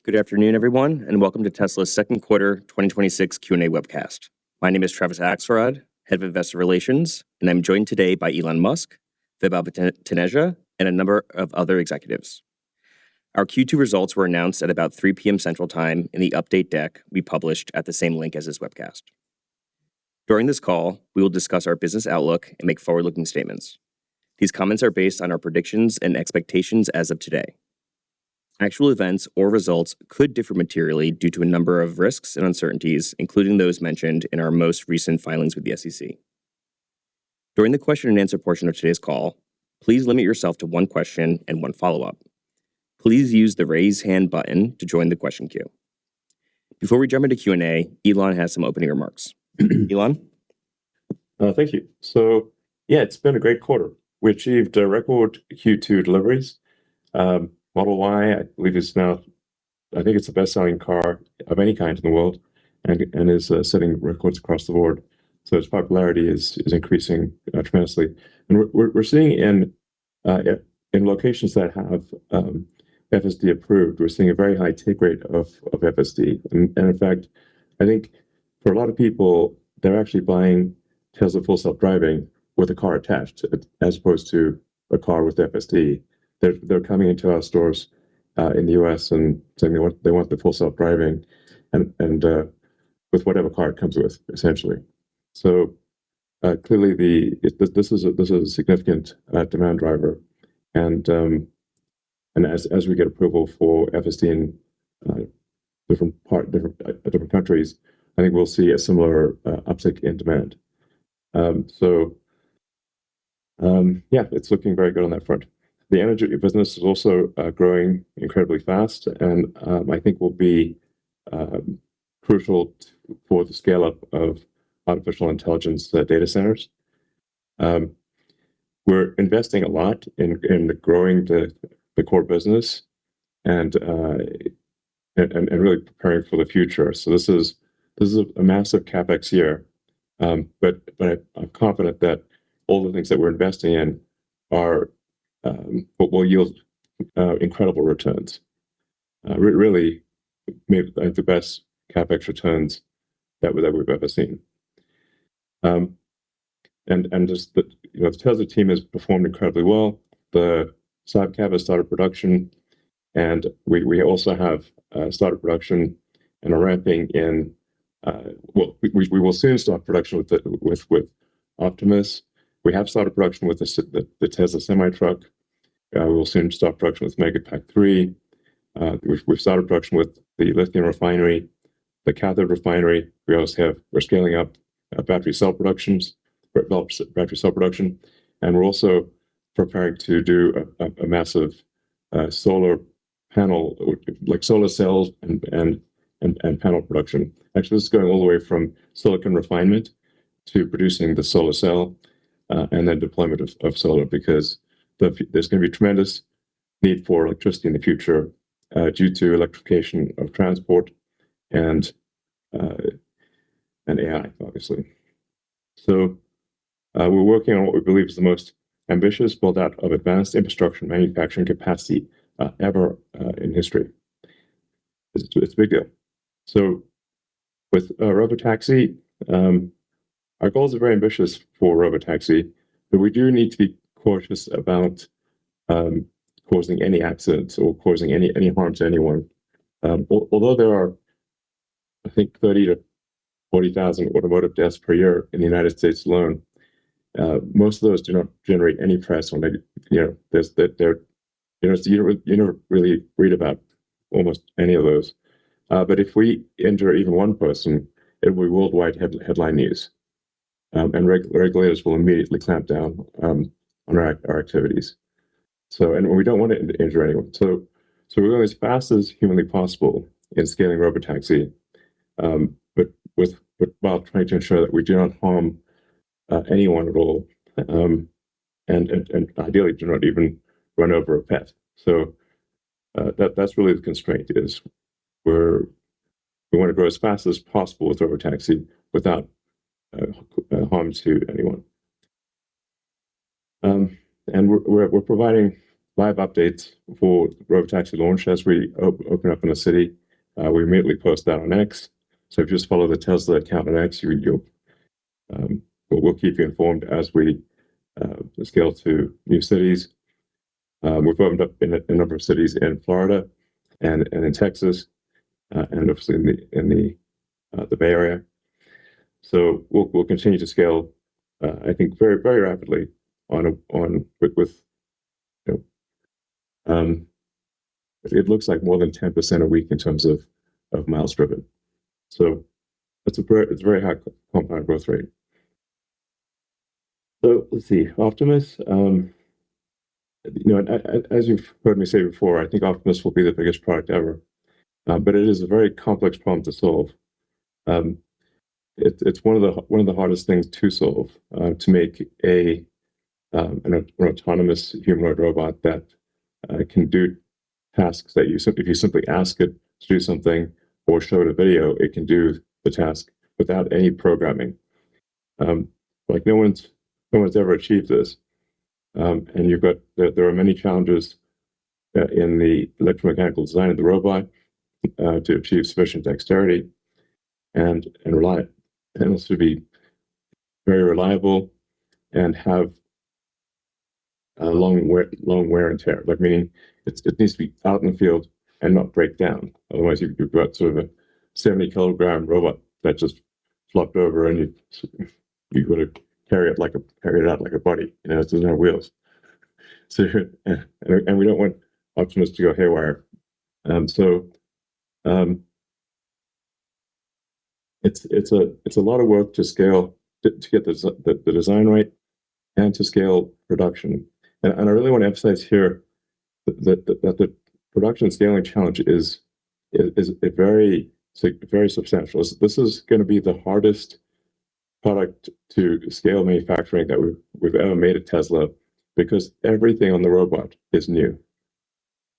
Good afternoon, everyone, and welcome to Tesla's second quarter 2026 Q&A webcast. My name is Travis Axelrod, Head of Investor Relations, and I'm joined today by Elon Musk, Vaibhav Taneja, and a number of other executives. Our Q2 results were announced at about 3 p.m. Central Time in the update deck we published at the same link as this webcast. During this call, we will discuss our business outlook and make forward-looking statements. These comments are based on our predictions and expectations as of today. Actual events or results could differ materially due to a number of risks and uncertainties, including those mentioned in our most recent filings with the SEC. During the question and answer portion of today's call, please limit yourself to one question and one follow-up. Please use the raise hand button to join the question queue. Before we jump into Q&A, Elon has some opening remarks. Elon? Thank you. So, it's been a great quarter. We achieved record Q2 deliveries. Model Y, I believe, is now, I think it's the best-selling car of any kind in the world, and is setting records across the board. So its popularity is increasing tremendously. And we're seeing in locations that have FSD approved, we're seeing a very high take rate of FSD. And in fact, I think for a lot of people, they're actually buying Tesla Full Self-Driving with a car attached, as opposed to a car with FSD. They're coming into our stores in the US and saying they want the Full Self-Driving and with whatever car it comes with, essentially. So clearly, this is a significant demand driver, and as we get approval for FSD in different countries, I think we'll see a similar uptick in demand. It's looking very good on that front. The energy business is also growing incredibly fast, and I think will be crucial for the scale-up of artificial intelligence data centers. We're investing a lot in growing the core business and really preparing for the future. So this is a massive CapEx year, but I'm confident that all the things that we're investing in are will yield incredible returns. Really, maybe the best CapEx returns that we've ever seen. And just the Tesla team has performed incredibly well. The Cybercab has started production, and we also have started production and are ramping in. We will soon start production with Optimus. We have started production with the Tesla semi-truck. We will soon start production with Megapack 3. We've started production with the Lithium refinery, the Cathode refinery. We're scaling up battery cell production, and we're also preparing to do a massive solar panel, like solar cells and panel production. Actually, this is going all the way from silicon refinement to producing the solar cell. And then deployment of solar, because there's going to be tremendous need for electricity in the future due to electrification of transport and AI, obviously. So we're working on what we believe is the most ambitious build-out of advanced infrastructure and manufacturing capacity ever in history. It's a big deal. So with Robotaxi, our goals are very ambitious for Robotaxi, but we do need to be cautious about causing any accidents or causing any harm to anyone. Although there are, I think, 30 to 40,000 automotive deaths per year in the United States alone, most of those do not generate any press on it. You never really read about almost any of those. But if we injure even one person, it will be worldwide headline news. And regulators will immediately clamp down on our activities. And we don't want to injure anyone. So we're going as fast as humanly possible in scaling Robotaxi, but while trying to ensure that we do not harm anyone at all, and ideally do not even run over a pet. So that's really the constraint. Is we want to grow as fast as possible with Robotaxi without harm to anyone. And we're providing live updates for Robotaxi launch as we open up in a city. We immediately post that on X. So if you just follow the Tesla account on X, we'll keep you informed as we scale to new cities. We've opened up in a number of cities in Florida and in Texas, and obviously in the Bay Area. So we'll continue to scale, I think, very very rapidly with it looks like more than 10% a week in terms of miles driven. So it's a very high compound growth rate. So let's see, Optimus. As you've heard me say before, I think Optimus will be the biggest product ever, but it is a very complex problem to solve. It's one of the hardest things to solve, to make an autonomous humanoid robot that can do tasks that if you simply ask it to do something or show it a video, it can do the task without any programming. Like no one's ever achieved this, and there are many challenges in the electromechanical design of the robot to achieve sufficient dexterity and also be very reliable and have long wear and tear. Like meaning it needs to be out in the field and not break down. Otherwise, you've got sort of a 70-kilogram robot that just flopped over, and you got to carry it out like a body. It doesn't have wheels. So and we don't want Optimus to go haywire. It's a lot of work to scale to get the design right and to scale production. And I really want to emphasize here that the production scaling challenge is very substantial. This is going to be the hardest product to scale manufacturing that we've ever made at Tesla, because everything on the robot is new,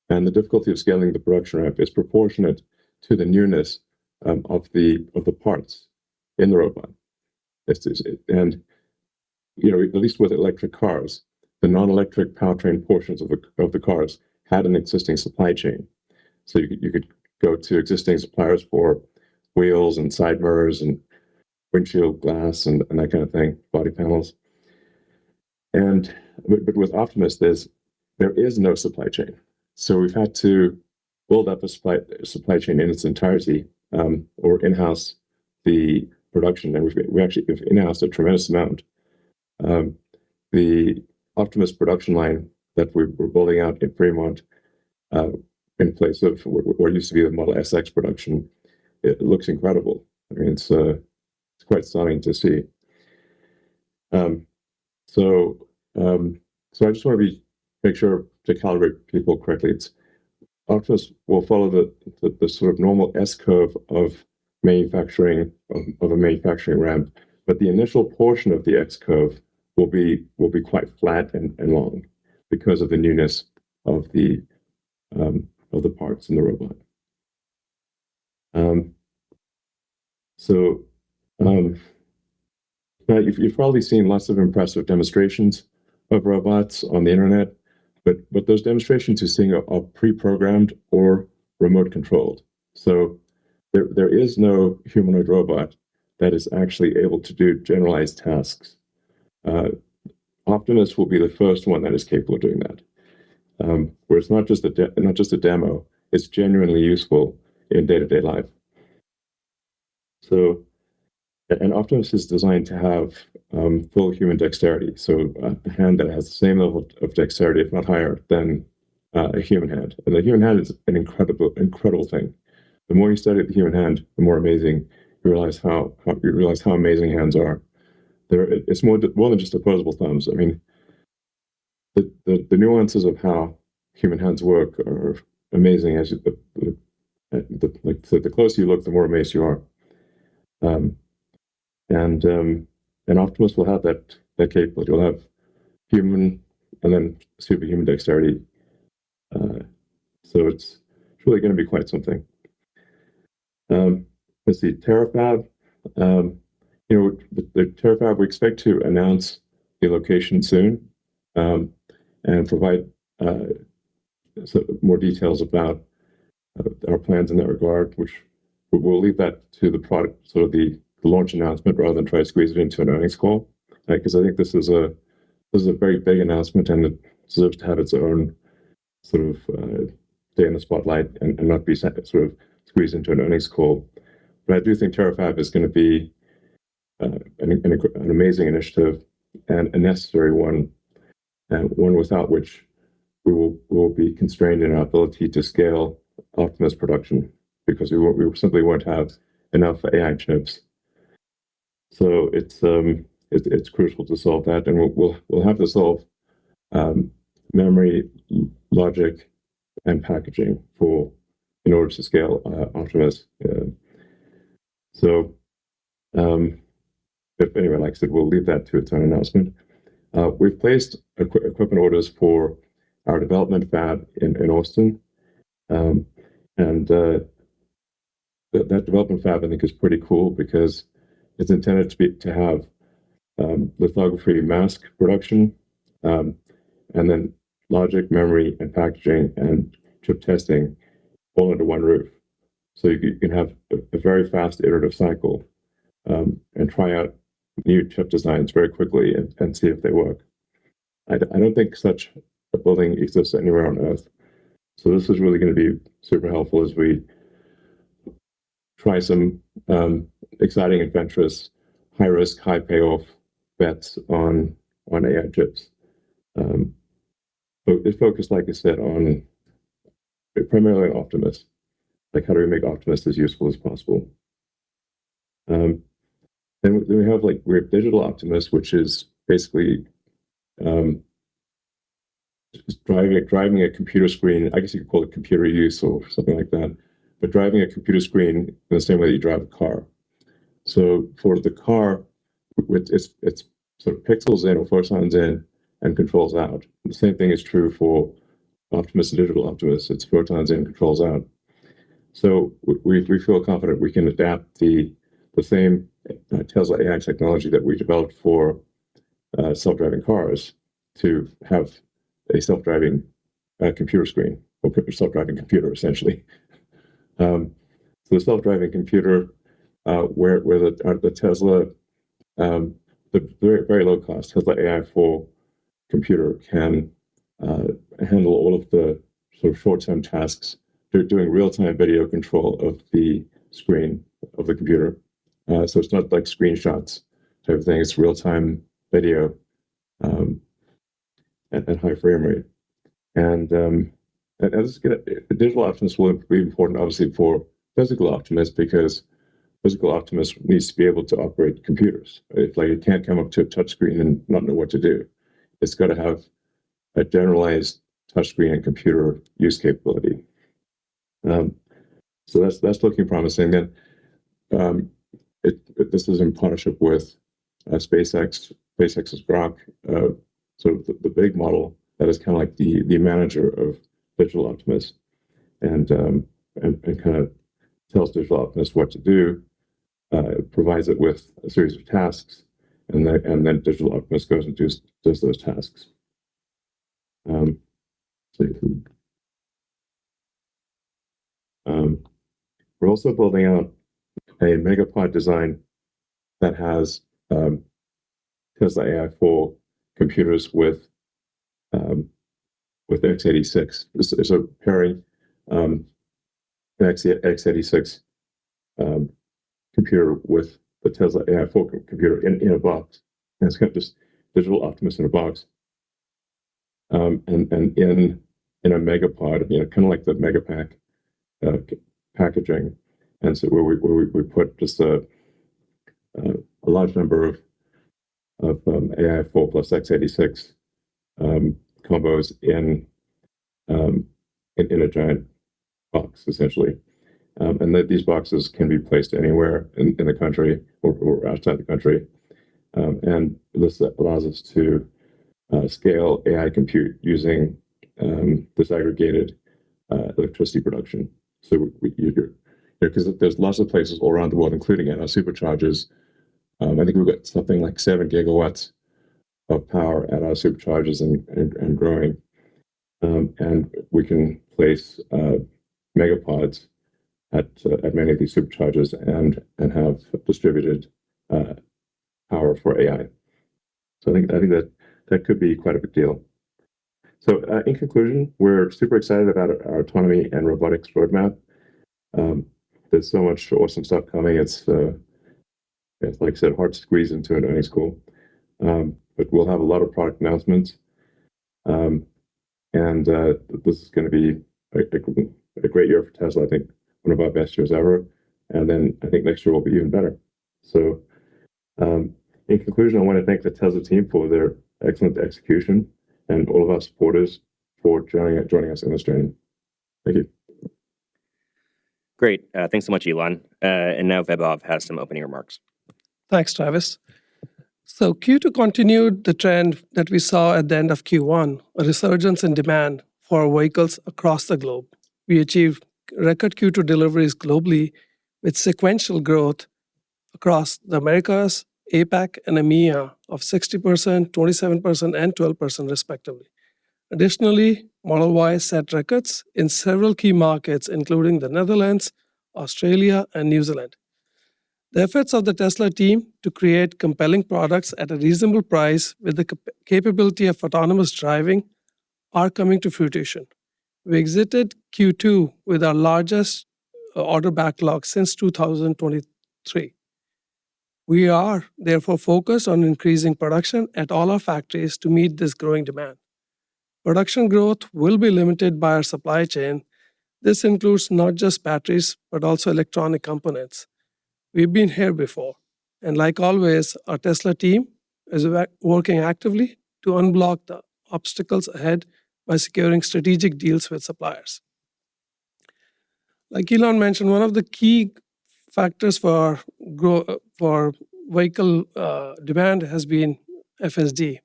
and the difficulty of scaling the production ramp is proportionate to the newness of the parts in the robot. And at least with electric cars, the non-electric powertrain portions of the cars had an existing supply chain. So you could go to existing suppliers for wheels and side mirrors and windshield glass and that kind of thing, body panels. But with Optimus, there is no supply chain. So we've had to build up a supply chain in its entirety, or in-house the production, and we've in-housed a tremendous amount. The Optimus production line that we're building out in Fremont, in place of what used to be the Model SX production, it looks incredible. I mean, it's quite stunning to see. So I just want to make sure to calibrate people correctly. Optimus will follow the sort of normal S curve of manufacturing of a manufacturing ramp, but the initial portion of the X curve will be quite flat and long because of the newness of the parts in the robot. Now you've probably seen lots of impressive demonstrations of robots on the internet, but those demonstrations you're seeing are pre-programmed or remote controlled. So there is no humanoid robot that is actually able to do generalized tasks. Optimus will be the first one that is capable of doing that, where it's not just a demo; it's genuinely useful in day-to-day life. So, and Optimus is designed to have full human dexterity, so a hand that has the same level of dexterity, if not higher, than a human hand. And the human hand is an incredible thing. The more you study the human hand, the more amazing you realize how amazing hands are. It's more than just opposable thumbs. I mean, the nuances of how human hands work are amazing. As the closer you look, the more amazed you are. And Optimus will have that capability. You'll have human and then superhuman dexterity. So it's really going to be quite something. Let's see, Terafab. The Terafab, we expect to announce the location soon, and provide more details about our plans in that regard, which we'll leave that to the product, sort of the launch announcement, rather than try to squeeze it into an earnings call, because I think this is a very big announcement, and it deserves to have its own sort of day in the spotlight and not be sort of squeezed into an earnings call. But I do think TerraFab is going to be an amazing initiative and a necessary one, and one without which we will be constrained in our ability to scale Optimus production, because we simply won't have enough AI chips. So it's crucial to solve that, and we'll have to solve memory, logic, and packaging in order to scale Optimus. But anyway, like I said, we'll leave that to its own announcement. We've placed equipment orders for our development fab in Austin, and that development fab, I think, is pretty cool because it's intended to have lithography mask production, and then logic, memory, and packaging and chip testing all under one roof. So you can have a very fast iterative cycle, and try out new chip designs very quickly and see if they work. I don't think such a building exists anywhere on Earth. So this is really going to be super helpful as we try some exciting, adventurous, high risk, high payoff bets on AI chips. But it's focused, like I said, primarily on Optimus. Like, how do we make Optimus as useful as possible? Then we have digital Optimus, which is basically just driving a computer screen. I guess you could call it computer use or something like that, but driving a computer screen in the same way that you drive a car. So for the car, it's sort of pixels in or photons in and controls out. The same thing is true for Optimus and digital Optimus. It's photons in, controls out. So we feel confident we can adapt the same Tesla AI technology that we developed for self-driving cars to have a self-driving computer screen, or self-driving computer, essentially. So the self-driving computer, where the Tesla, the very, very low cost Tesla AI4 computer can handle all of the sort of short-term tasks. They're doing real-time video control of the screen of the computer. So it's not like screenshots type of thing. It's real-time video at high frame rate. And digital Optimus will be important, obviously, for physical Optimus, because physical Optimus needs to be able to operate computers. It can't come up to a touchscreen and not know what to do. It's got to have a generalized touchscreen and computer use capability. So that's looking promising. Then this is in partnership with SpaceX's Grok, sort of the big model that is kind of like the manager of digital Optimus, and kind of tells digital Optimus what to do, provides it with a series of tasks, and then digital Optimus goes and does those tasks. We're also building out a Megapod design that has Tesla AI4 computers with x86. So pairing an x86 computer with the Tesla AI4 computer in a box. And it's got just digital Optimus in a box. And in a Megapod, kind of like the Megapack packaging. And so where we put just a large number of AI4 plus x86 combos in a giant box, essentially. And that these boxes can be placed anywhere in the country or outside the country. And this allows us to scale AI compute using disaggregated electricity production. So because there's lots of places all around the world, including at our superchargers. I think we've got something like 7 gigawatts of power at our superchargers and growing. and we can place megapods at many of these superchargers and have distributed power for AI. So I think that could be quite a big deal. So in conclusion, we're super excited about our autonomy and robotics roadmap. There's so much awesome stuff coming. It's like I said, hard to squeeze into an earnings call. But we'll have a lot of product announcements. And this is going to be a great year for Tesla. I think one of our best years ever. And then I think next year will be even better. So in conclusion, I want to thank the Tesla team for their excellent execution and all of our supporters for joining us in this journey. Thank you. Great. Thanks so much, Elon. And now Vaibhav has some opening remarks. Thanks, Travis. So Q2 continued the trend that we saw at the end of Q1, a resurgence in demand for vehicles across the globe. We achieved record Q2 deliveries globally with sequential growth across the Americas, APAC, and EMEA of 60%, 27%, and 12% respectively. Additionally, Model Y set records in several key markets, including the Netherlands, Australia, and New Zealand. The efforts of the Tesla team to create compelling products at a reasonable price with the capability of autonomous driving are coming to fruition. We exited Q2 with our largest order backlog since 2023. We are therefore focused on increasing production at all our factories to meet this growing demand. Production growth will be limited by our supply chain. This includes not just batteries, but also electronic components. We've been here before, and like always, our Tesla team is working actively to unblock the obstacles ahead by securing strategic deals with suppliers. Like Elon mentioned, one of the key factors for vehicle demand has been FSD.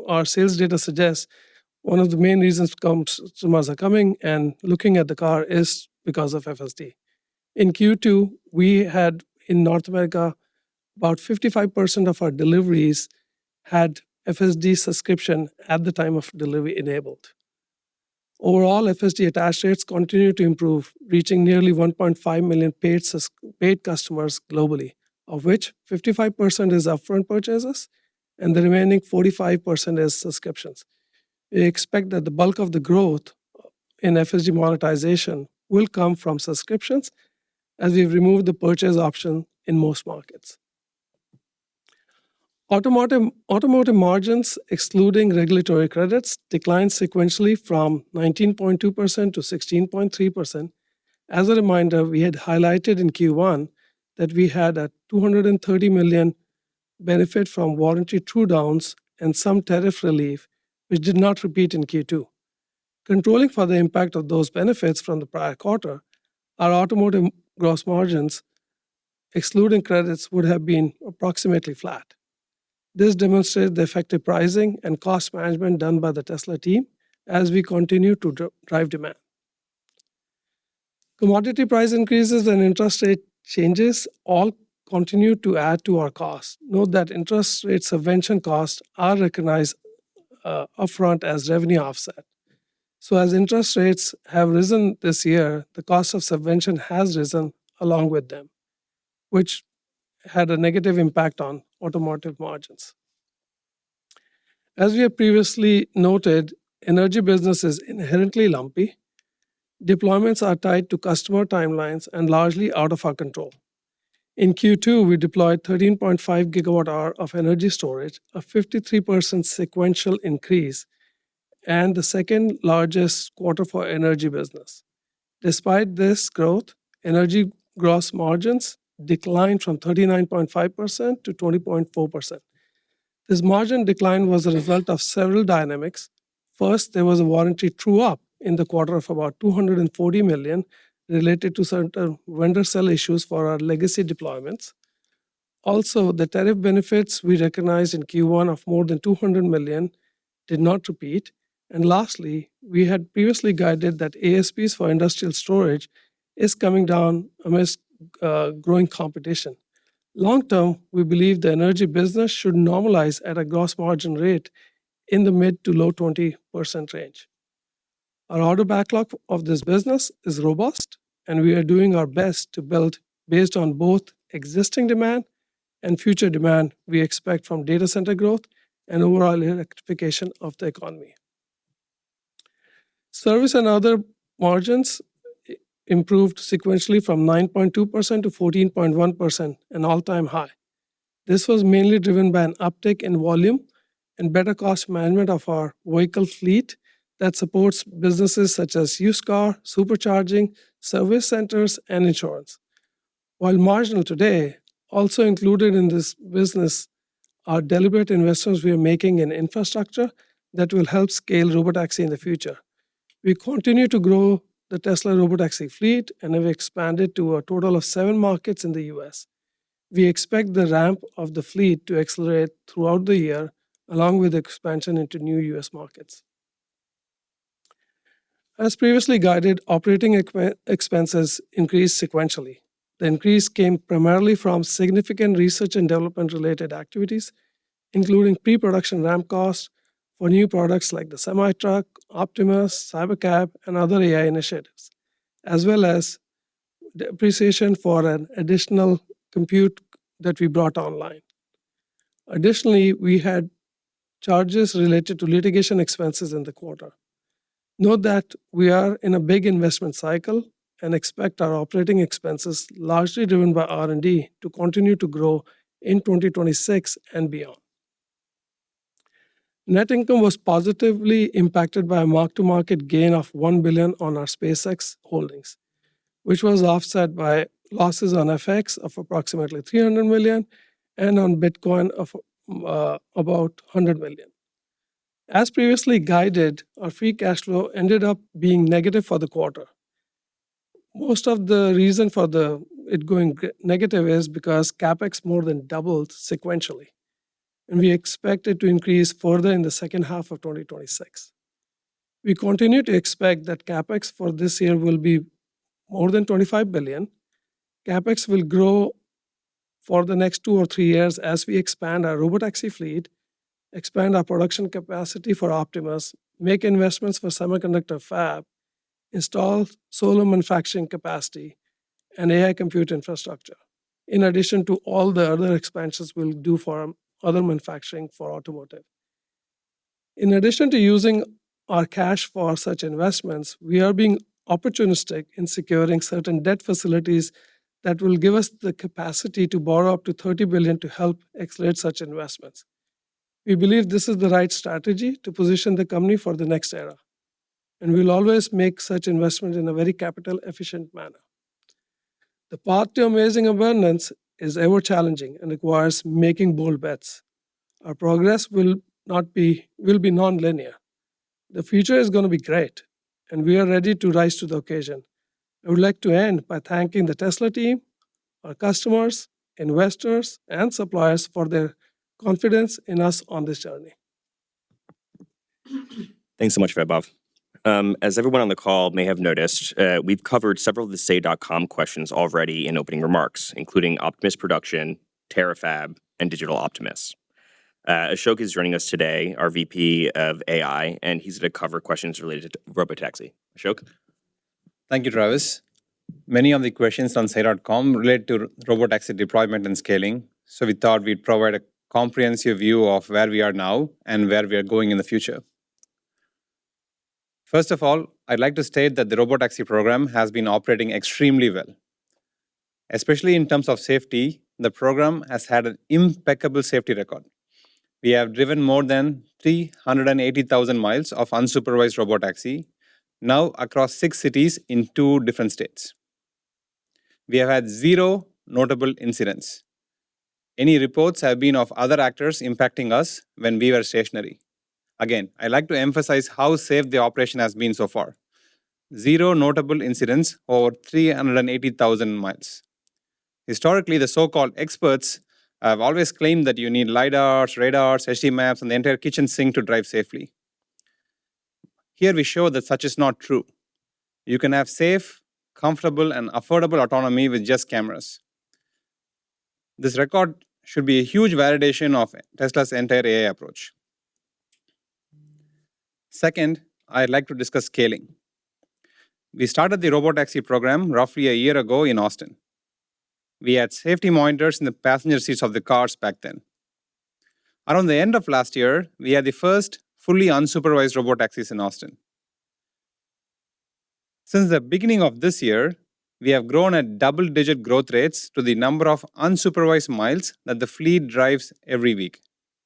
Our sales data suggests one of the main reasons customers are coming and looking at the car is because of FSD. In Q2, we had in North America, about 55% of our deliveries had FSD subscription at the time of delivery enabled. Overall, FSD attach rates continue to improve, reaching nearly 1.5 million paid customers globally, of which 55% is upfront purchases and the remaining 45% is subscriptions. We expect that the bulk of the growth in FSD monetization will come from subscriptions as we've removed the purchase option in most markets. Automotive margins, excluding regulatory credits, declined sequentially from 19.2% to 16.3%. As a reminder, we had highlighted in Q1 that we had a $230 million benefit from warranty true-downs and some tariff relief, which did not repeat in Q2. Controlling for the impact of those benefits from the prior quarter, our automotive gross margins, excluding credits, would have been approximately flat. This demonstrates the effective pricing and cost management done by the Tesla team as we continue to drive demand. Commodity price increases and interest rate changes all continue to add to our costs. Note that interest rate subvention costs are recognized upfront as revenue offset. So as interest rates have risen this year, the cost of subvention has risen along with them, which had a negative impact on automotive margins. As we have previously noted, energy business is inherently lumpy. Deployments are tied to customer timelines and largely out of our control. In Q2, we deployed 13.5 gigawatt hour of energy storage, a 53% sequential increase, and the second largest quarter for energy business. Despite this growth, energy gross margins declined from 39.5% to 20.4%. This margin decline was a result of several dynamics. First, there was a warranty true-up in the quarter of about $240 million related to certain vendor cell issues for our legacy deployments. Also, the tariff benefits we recognized in Q1 of more than $200 million did not repeat. And lastly, we had previously guided that ASPs for industrial storage is coming down amidst growing competition. Long term, we believe the energy business should normalize at a gross margin rate in the mid to low 20% range. Our order backlog of this business is robust, and we are doing our best to build based on both existing demand and future demand we expect from data center growth and overall electrification of the economy. Service and other margins improved sequentially from 9.2% to 14.1%, an all-time high. This was mainly driven by an uptick in volume and better cost management of our vehicle fleet that supports businesses such as used car, supercharging, service centers, and insurance. While marginal today, also included in this business are deliberate investments we are making in infrastructure that will help scale Robotaxi in the future. We continue to grow the Tesla Robotaxi fleet and have expanded to a total of 7 markets in the US. We expect the ramp of the fleet to accelerate throughout the year, along with expansion into new US markets. As previously guided, operating expenses increased sequentially. The increase came primarily from significant research and development related activities, including pre-production ramp costs for new products like the semi-truck, Optimus, Cybercab, and other AI initiatives, as well as depreciation for an additional compute that we brought online. Additionally, we had charges related to litigation expenses in the quarter. Note that we are in a big investment cycle and expect our operating expenses, largely driven by R&D, to continue to grow in 2026 and beyond. Net income was positively impacted by a mark-to-market gain of $1 billion on our SpaceX holdings, which was offset by losses on FX of approximately $300 million and on Bitcoin of about $100 million. As previously guided, our free cash flow ended up being negative for the quarter. Most of the reason for it going negative is because CapEx more than doubled sequentially, and we expect it to increase further in the second half of 2026. We continue to expect that CapEx for this year will be more than $25 billion. CapEx will grow for the next 2 or 3 years as we expand our Robotaxi fleet, expand our production capacity for Optimus, make investments for semiconductor fab, install solar manufacturing capacity, and AI compute infrastructure, in addition to all the other expansions we'll do for other manufacturing for automotive. In addition to using our cash for such investments, we are being opportunistic in securing certain debt facilities that will give us the capacity to borrow up to $30 billion to help accelerate such investments. We believe this is the right strategy to position the company for the next era, and we'll always make such investment in a very capital efficient manner. The path to amazing abundance is ever challenging and requires making bold bets. Our progress will be non-linear. The future is going to be great, and we are ready to rise to the occasion. I would like to end by thanking the Tesla team, our customers, investors, and suppliers for their confidence in us on this journey. Thanks so much, Vaibhav. As everyone on the call may have noticed, we've covered several of the Say.com questions already in opening remarks, including Optimus production, Terafab, and Digital Optimus. Ashok is joining us today, our VP of AI, and he's going to cover questions related to Robotaxi. Ashok? Thank you, Travis. Many of the questions on Say.com relate to Robotaxi deployment and scaling, so we thought we'd provide a comprehensive view of where we are now and where we are going in the future. First of all, I'd like to state that the Robotaxi program has been operating extremely well. Especially in terms of safety, the program has had an impeccable safety record. We have driven more than 380,000 miles of unsupervised Robotaxi, now across 6 cities in 2 different states. We have had 0 notable incidents. Any reports have been of other actors impacting us when we were stationary. Again, I'd like to emphasize how safe the operation has been so far. 0 notable incidents over 380,000 miles. Historically, the so-called experts have always claimed that you need LiDARs, radars, HD maps, and the entire kitchen sink to drive safely. Here we show that such is not true. You can have safe, comfortable, and affordable autonomy with just cameras. This record should be a huge validation of Tesla's entire AI approach. Second, I'd like to discuss scaling. We started the Robotaxi program roughly a year ago in Austin. We had safety monitors in the passenger seats of the cars back then. Around the end of last year, we had the first fully unsupervised robotaxis in Austin. Since the beginning of this year, we have grown at double-digit growth rates to the number of unsupervised miles that the fleet drives every week.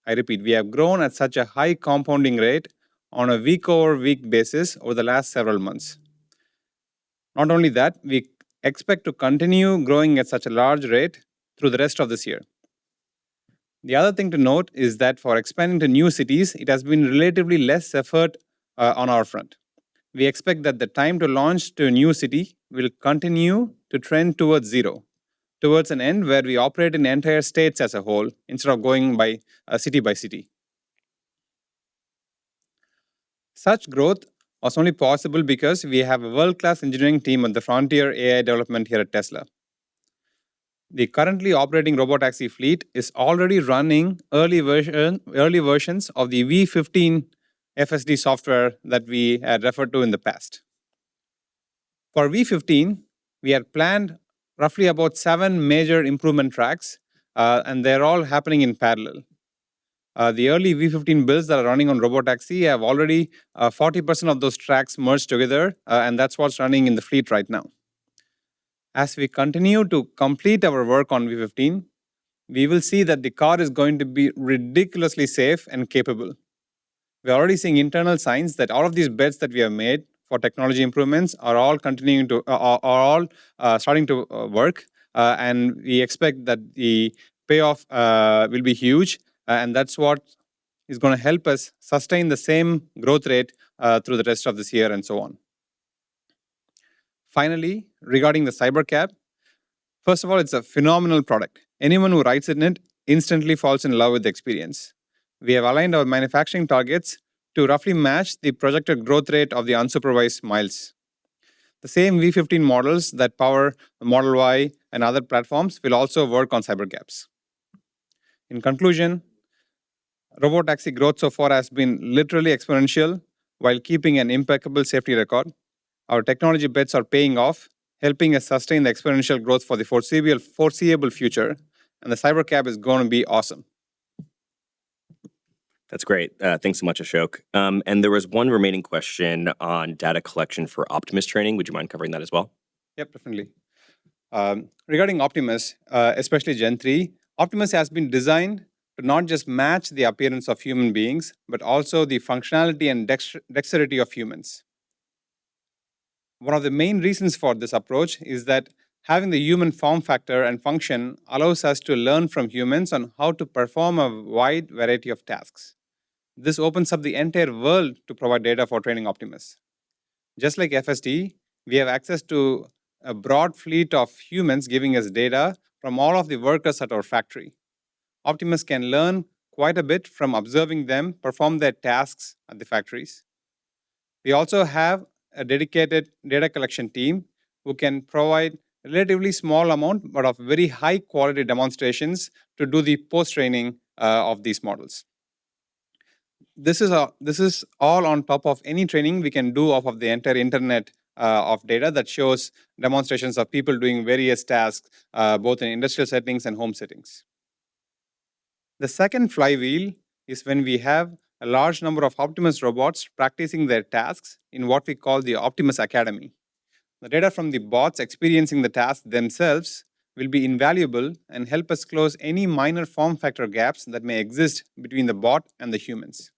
I repeat, we have grown at such a high compounding rate on a week-over-week basis over the last several months. Not only that, we expect to continue growing at such a large rate through the rest of this year. The other thing to note is that for expanding to new cities, it has been relatively less effort on our front. We expect that the time to launch to a new city will continue to trend towards zero, towards an end where we operate in entire states as a whole instead of going by city by city. Such growth was only possible because we have a world-class engineering team at the frontier AI development here at Tesla. The currently operating Robotaxi fleet is already running early versions of the V15 FSD software that we had referred to in the past. For V15, we had planned roughly about 7 major improvement tracks, and they're all happening in parallel. The early V15 builds that are running on Robotaxi have already 40% of those tracks merged together, and that's what's running in the fleet right now. As we continue to complete our work on V15, we will see that the car is going to be ridiculously safe and capable. We're already seeing internal signs that all of these bets that we have made for technology improvements are all starting to work, and we expect that the payoff will be huge, and that's what is going to help us sustain the same growth rate through the rest of this year and so on. Finally, regarding the Cybercab, first of all, it's a phenomenal product. Anyone who rides in it instantly falls in love with the experience. We have aligned our manufacturing targets to roughly match the projected growth rate of the unsupervised miles. The same V15 models that power Model Y and other platforms will also work on Cybercabs. In conclusion, Robotaxi growth so far has been literally exponential while keeping an impeccable safety record. Our technology bets are paying off, helping us sustain the exponential growth for the foreseeable future, and the Cybercab is going to be awesome. That's great. Thanks so much, Ashok. And there was one remaining question on data collection for Optimus training. Would you mind covering that as well? Yep, definitely. Regarding Optimus, especially Gen 3, Optimus has been designed to not just match the appearance of human beings, but also the functionality and dexterity of humans. One of the main reasons for this approach is that having the human form factor and function allows us to learn from humans on how to perform a wide variety of tasks. This opens up the entire world to provide data for training Optimus. Just like FSD, we have access to a broad fleet of humans giving us data from all of the workers at our factory. Optimus can learn quite a bit from observing them perform their tasks at the factories. We also have a dedicated data collection team who can provide a relatively small amount but of very high quality demonstrations to do the post-training of these models. This is all on top of any training we can do off of the entire internet of data that shows demonstrations of people doing various tasks, both in industrial settings and home settings. The second flywheel is when we have a large number of Optimus robots practicing their tasks in what we call the Optimus Academy. The data from the bots experiencing the tasks themselves will be invaluable and help us close any minor form factor gaps that may exist between the bot and the humans.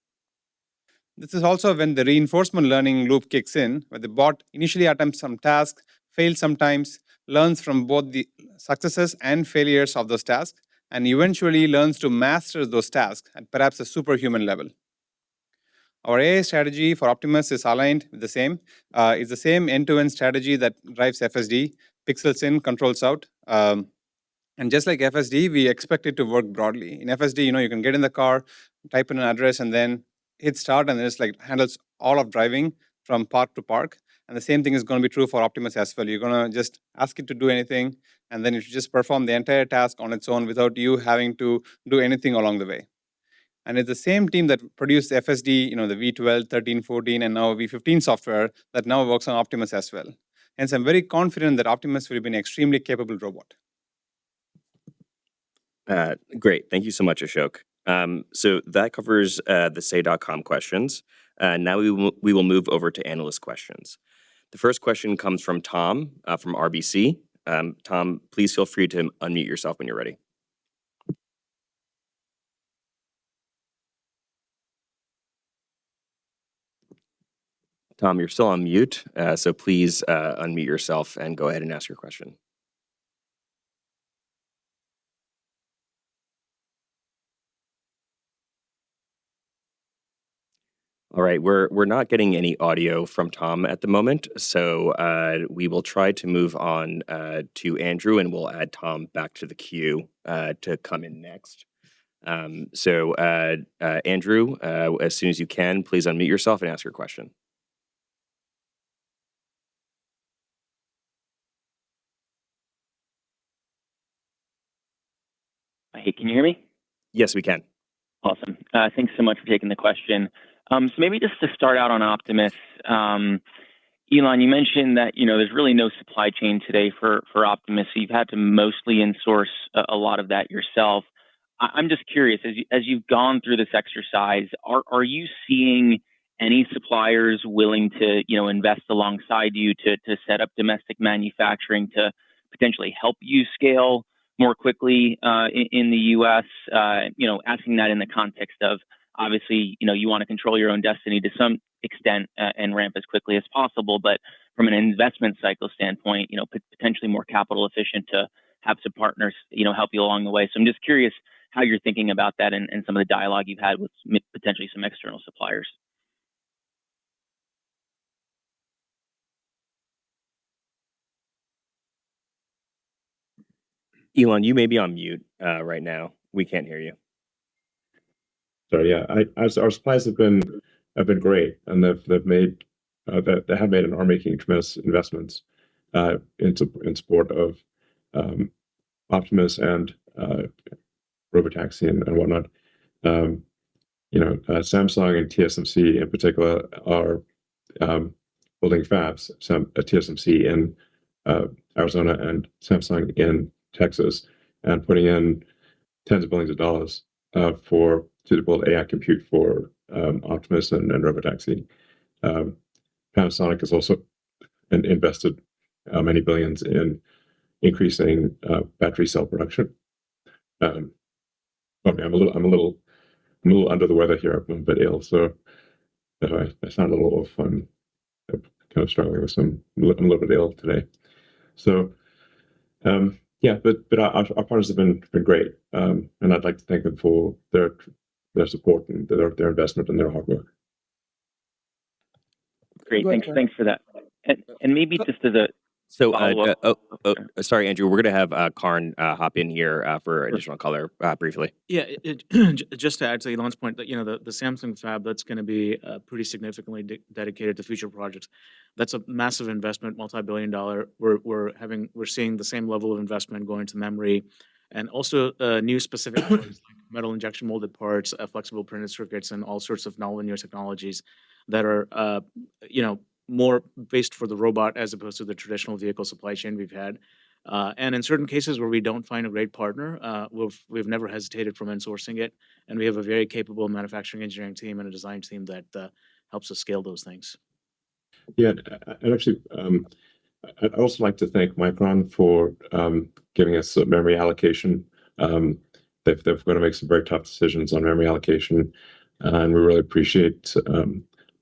This is also when the reinforcement learning loop kicks in, where the bot initially attempts some tasks, fails sometimes, learns from both the successes and failures of those tasks, and eventually learns to master those tasks at perhaps a superhuman level. Our AI strategy for Optimus is aligned with the same. It's the same end-to-end strategy that drives FSD, pixels in, controls out. And just like FSD, we expect it to work broadly. In FSD, you can get in the car, type in an address, and then hit start, and then it's like handles all of driving from park to park. And the same thing is going to be true for Optimus as well. You're going to just ask it to do anything, and then it should just perform the entire task on its own without you having to do anything along the way. And it's the same team that produced FSD, the V12, 13, 14, and now V15 software that now works on Optimus as well. Hence, I'm very confident that Optimus will be an extremely capable robot. Great. Thank you so much, Ashok. So that covers the say.com questions. Now we will move over to analyst questions. The first question comes from Tom from RBC. Tom, please feel free to unmute yourself when you're ready. Tom, you're still on mute, so please unmute yourself and go ahead and ask your question. All right, we're not getting any audio from Tom at the moment, so we will try to move on to Andrew, and we'll add Tom back to the queue to come in next. So Andrew, as soon as you can, please unmute yourself and ask your question. Hey, can you hear me? Yes, we can. Awesome. Thanks so much for taking the question. So maybe just to start out on Optimus, Elon, you mentioned that there's really no supply chain today for Optimus, so you've had to mostly insource a lot of that yourself. I'm just curious, as you've gone through this exercise, are you seeing any suppliers willing to invest alongside you to set up domestic manufacturing to potentially help you scale more quickly in the U.S.? Asking that in the context of obviously, you want to control your own destiny to some extent and ramp as quickly as possible, but from an investment cycle standpoint, potentially more capital efficient to have some partners, help you along the way. So I'm just curious how you're thinking about that and some of the dialogue you've had with potentially some external suppliers. Elon, you may be on mute right now. We can't hear you. Sorry, yeah, our suppliers have been great, and they have made and are making tremendous investments in support of Optimus and Robotaxi and whatnot. Samsung and TSMC in particular are building fabs. TSMC in Arizona and Samsung in Texas, and putting in tens of billions of dollars to build AI compute for Optimus and Robotaxi. Panasonic has also invested many billions in increasing battery cell production. I'm a little under the weather here. I'm a bit ill, so if I sound a little off, I'm kind of struggling with I'm a little bit ill today. So yeah, but our partners have been great, and I'd like to thank them for their support and their investment and their hard work. Great, thanks for that. And maybe just as a sorry, Andrew, we're going to have Karn hop in here for additional color briefly. Yeah, just to add to Elon's point, that the Samsung fab that's going to be pretty significantly dedicated to future projects. That's a massive investment, multi-billion-dollar. We're seeing the same level of investment going into memory, and also new specific parts like metal injection molded parts, flexible printed circuits, and all sorts of novel new technologies that are more based for the robot as opposed to the traditional vehicle supply chain we've had. And in certain cases where we don't find a great partner, we've never hesitated from insourcing it, and we have a very capable manufacturing engineering team and a design team that helps us scale those things. Yeah, and actually, I'd also like to thank Micron for giving us a memory allocation. They've got to make some very tough decisions on memory allocation, and we really appreciate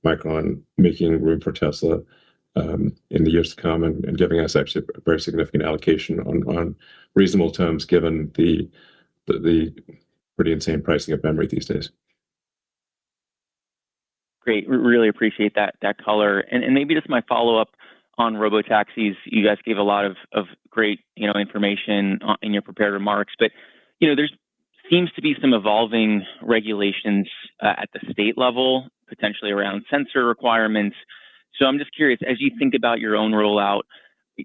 Micron making room for Tesla in the years to come, and giving us actually a very significant allocation on reasonable terms, given the pretty insane pricing of memory these days. Great, really appreciate that color. And maybe just my follow-up on robotaxis. You guys gave a lot of great information in your prepared remarks, but there seems to be some evolving regulations at the state level, potentially around sensor requirements. So I'm just curious, as you think about your own rollout,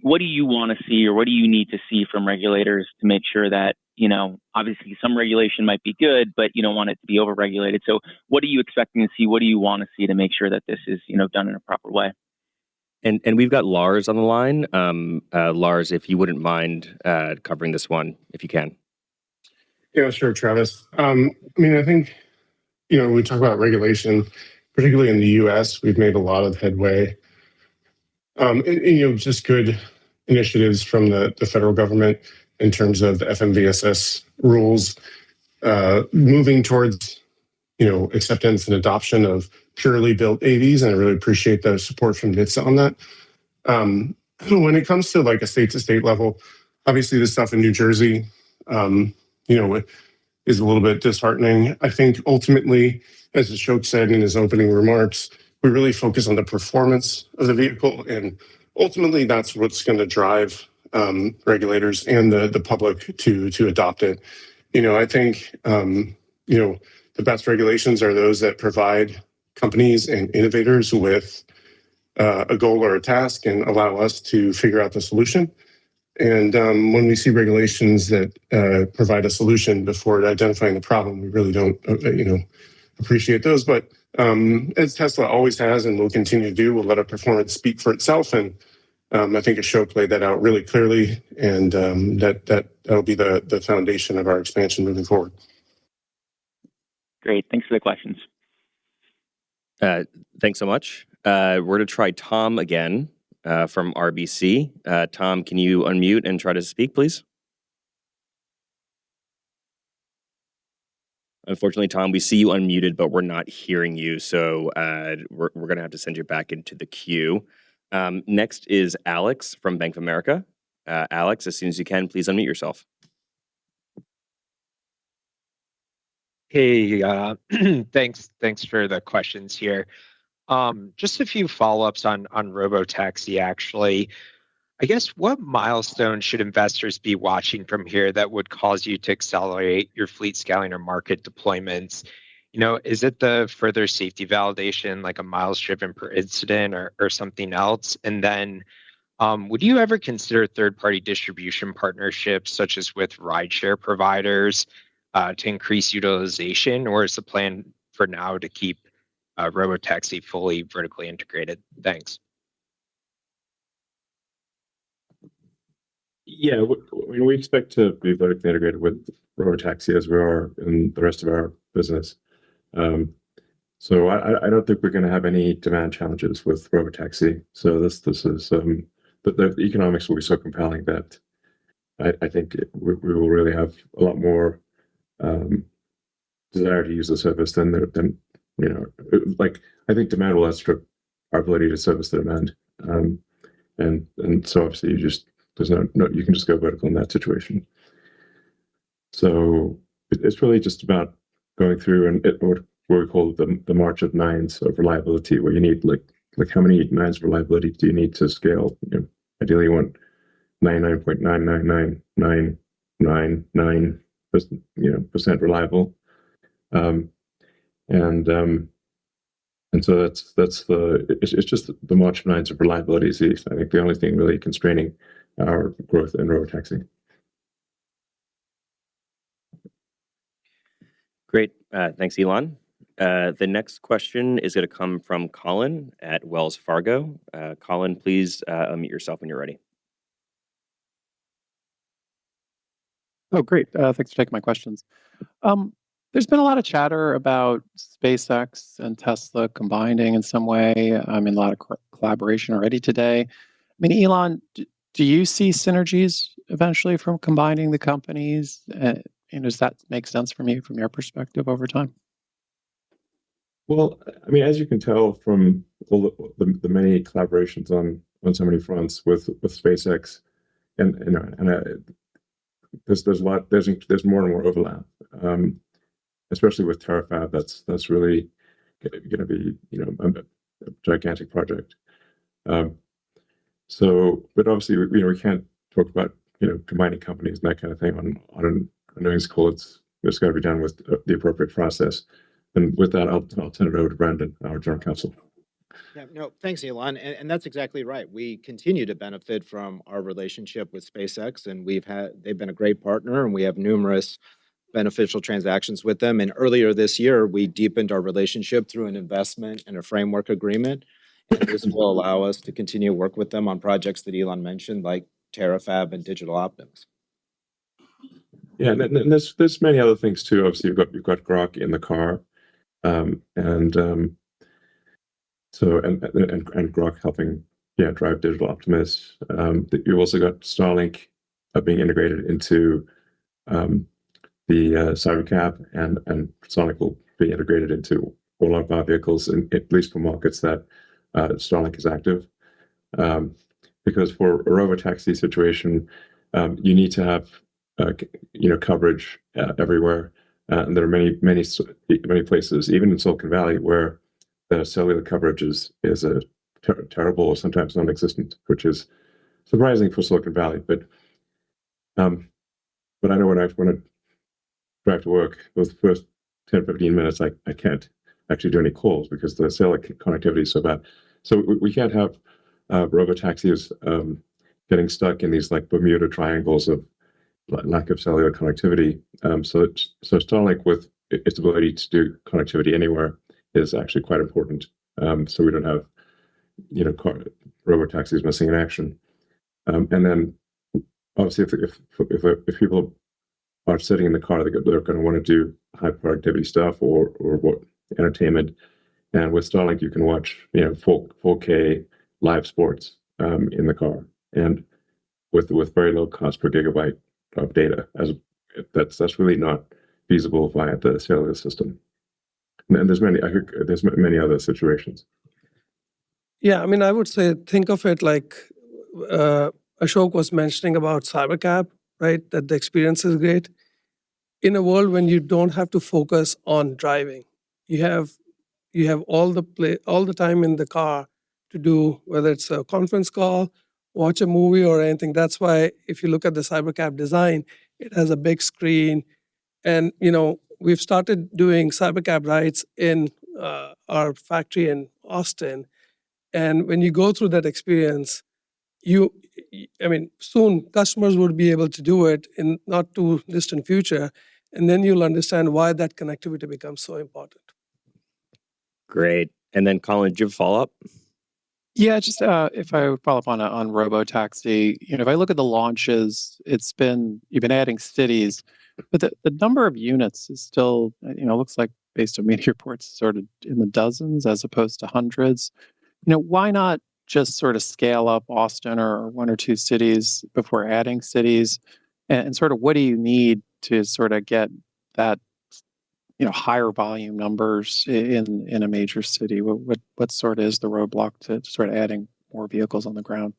what do you want to see, or what do you need to see from regulators to make sure that obviously some regulation might be good, but you don't want it to be overregulated. So what are you expecting to see? What do you want to see to make sure that this is, done in a proper way? And we've got Lars on the line. Lars, if you wouldn't mind covering this one, if you can. Yeah, sure, Travis. I think, when we talk about regulation, particularly in the US, we've made a lot of headway. Just good initiatives from the federal government in terms of the FMVSS rules, moving towards, acceptance and adoption of purely built AVs. And I really appreciate the support from NHTSA on that. When it comes to like a state-to-state level, obviously the stuff in New Jersey, is a little bit disheartening. I think ultimately, as Ashok said in his opening remarks, we really focus on the performance of the vehicle, and ultimately that's what's going to drive regulators and the public to adopt it. I think the best regulations are those that provide companies and innovators with a goal or a task and allow us to figure out the solution. And when we see regulations that provide a solution before identifying the problem, we really don't, appreciate those. But as Tesla always has and will continue to do, we'll let our performance speak for itself. And I think Ashok laid that out really clearly, and that'll be the foundation of our expansion moving forward. Great. Thanks for the questions. Thanks so much. We're going to try Tom again from RBC. Tom, can you unmute and try to speak, please? Unfortunately, Tom, we see you unmuted, but we're not hearing you, so we're going to have to send you back into the queue. Next is Alex from Bank of America. Alex, as soon as you can, please unmute yourself. Hey, thanks for the questions here. Just a few follow-ups on Robotaxi, actually. I guess, what milestones should investors be watching from here that would cause you to accelerate your fleet scaling or market deployments? Is it the further safety validation, like a miles driven per incident or something else? And then would you ever consider third-party distribution partnerships, such as with rideshare providers, to increase utilization? Or is the plan for now to keep Robotaxi fully vertically integrated? Thanks. Yeah, we expect to be vertically integrated with Robotaxi as we are in the rest of our business. So I don't think we're going to have any demand challenges with Robotaxi. So this is, but the economics will be so compelling that I think we will really have a lot more desire to use the service than I think demand will outstrip our ability to service the demand. And so obviously there's no you can just go vertical in that situation. So it's really just about going through what we call the march of nines of reliability, where you need like how many nines of reliability do you need to scale? Ideally you want 99.99999% reliable. And so it's just the march of nines of reliability is, I think, the only thing really constraining our growth in Robotaxi. Great. Thanks, Elon. The next question is going to come from Colin at Wells Fargo. Colin, please unmute yourself when you're ready. Oh, great. Thanks for taking my questions. There's been a lot of chatter about SpaceX and Tesla combining in some way. A lot of collaboration already today. Elon, do you see synergies eventually from combining the companies? Does that make sense from your perspective over time? Well, as you can tell from all the many collaborations on so many fronts with SpaceX, and there's a lot, there's more and more overlap, especially with Terafab. That's really going to be a gigantic project. So, but obviously we can't talk about combining companies and that kind of thing on an earnings call. It's got to be done with the appropriate process. And with that, I'll turn it over to Brandon, our General Counsel. Yeah, no, thanks, Elon. And that's exactly right. We continue to benefit from our relationship with SpaceX, and they've been a great partner, and we have numerous beneficial transactions with them. And earlier this year, we deepened our relationship through an investment and a framework agreement. And this will allow us to continue to work with them on projects that Elon mentioned, like TerraFab and Digital Optimus. Yeah, and there's many other things too. Obviously, you've got Grok in the car, so Grok helping drive Digital Optimus. You've also got Starlink being integrated into the Cybercab, and Starlink will be integrated into all of our vehicles, at least for markets that Starlink is active. Because for a robotaxi situation, you need to have coverage everywhere, and there are many places, even in Silicon Valley, where the cellular coverage is a terrible or sometimes non-existent, which is surprising for Silicon Valley. But I know when I drive to work, those first 10-15 minutes, I can't actually do any calls because the cellular connectivity is so bad. So we can't have robotaxis getting stuck in these like Bermuda triangles of lack of cellular connectivity. So Starlink, with its ability to do connectivity anywhere, is actually quite important. So we don't have robotaxis missing in action. And then obviously if people are sitting in the car, they're going to want to do high productivity stuff or what entertainment. And with Starlink, you can watch 4K live sports in the car, and with very low cost per gigabyte of data. That's really not feasible via the cellular system. And there's many other situations. Yeah, I mean, I would say think of it like Ashok was mentioning about Cybercab, right? That the experience is great. In a world when you don't have to focus on driving, you have all the time in the car to do, whether it's a conference call, watch a movie, or anything. That's why if you look at the Cybercab design, it has a big screen, and we've started doing Cybercab rides in our factory in Austin. And when you go through that experience, soon customers would be able to do it in not too distant future, and then you'll understand why that connectivity becomes so important. Great. And then Colin, do you have a follow-up? Yeah, just if I would follow up on Robotaxi, if I look at the launches, you've been adding cities, but the number of units is still, looks like based on media reports, sort of in the dozens as opposed to hundreds. Why not just sort of scale up Austin or one or two cities before adding cities, and sort of what do you need to sort of get that higher volume numbers in a major city? What sort of is the roadblock to sort of adding more vehicles on the ground?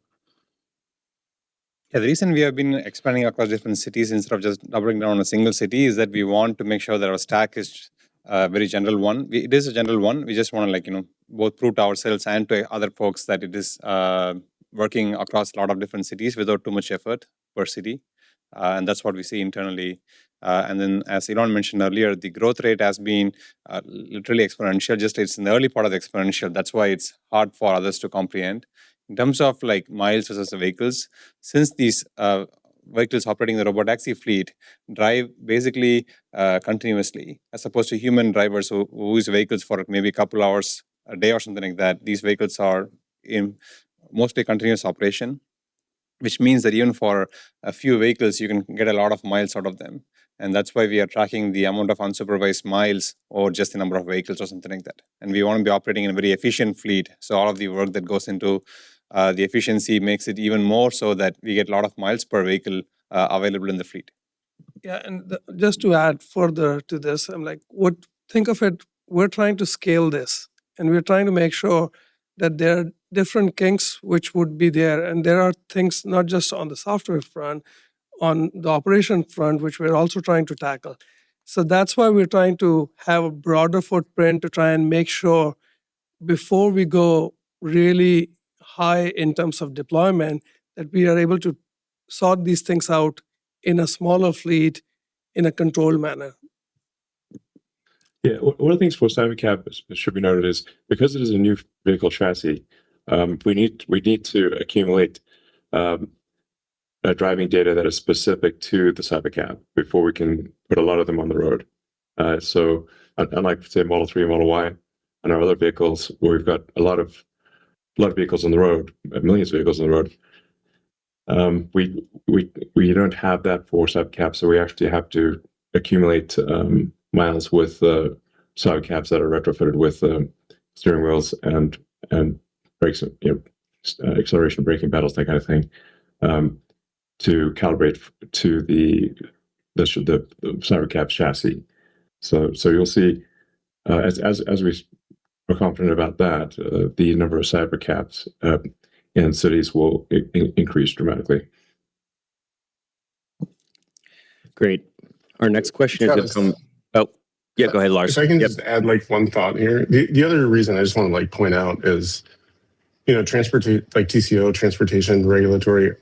Yeah, the reason we have been expanding across different cities instead of just doubling down on a single city is that we want to make sure that our stack is a very general one. It is a general one. We just want to both prove to ourselves and to other folks that it is working across a lot of different cities without too much effort per city. And that's what we see internally. And then, as Elon mentioned earlier, the growth rate has been literally exponential. Just it's in the early part of the exponential. That's why it's hard for others to comprehend. In terms of miles versus the vehicles, since these vehicles operating the robotaxi fleet drive basically continuously, as opposed to human drivers who use vehicles for maybe a couple hours a day or something like that, these vehicles are in mostly continuous operation, which means that even for a few vehicles, you can get a lot of miles out of them. And that's why we are tracking the amount of unsupervised miles or just the number of vehicles or something like that. And we want to be operating in a very efficient fleet. So all of the work that goes into the efficiency makes it even more so that we get a lot of miles per vehicle available in the fleet. Yeah, and just to add further to this, think of it, we're trying to scale this, and we're trying to make sure that there are different kinks which would be there. And there are things not just on the software front, on the operation front, which we're also trying to tackle. So that's why we're trying to have a broader footprint to try and make sure before we go really high in terms of deployment, that we are able to sort these things out in a smaller fleet in a controlled manner. Yeah, one of the things for Cybercab should be noted is because it is a new vehicle chassis, we need to accumulate driving data that is specific to the Cybercab before we can put a lot of them on the road. So unlike say Model 3, Model Y, and our other vehicles where we've got a lot of vehicles on the road, millions of vehicles on the road, we don't have that for Cybercab, so we actually have to accumulate miles with Cybercabs that are retrofitted with steering wheels and brakes, acceleration, braking pedals, that kind of thing, to calibrate to the Cybercab chassis. So you'll see as we are confident about that, the number of Cybercabs in cities will increase dramatically. Great. Our next question is going to come. Oh, yeah, go ahead, Lars. If I can just add like one thought here. The other reason I just want to like point out is, TCO, transportation regulatory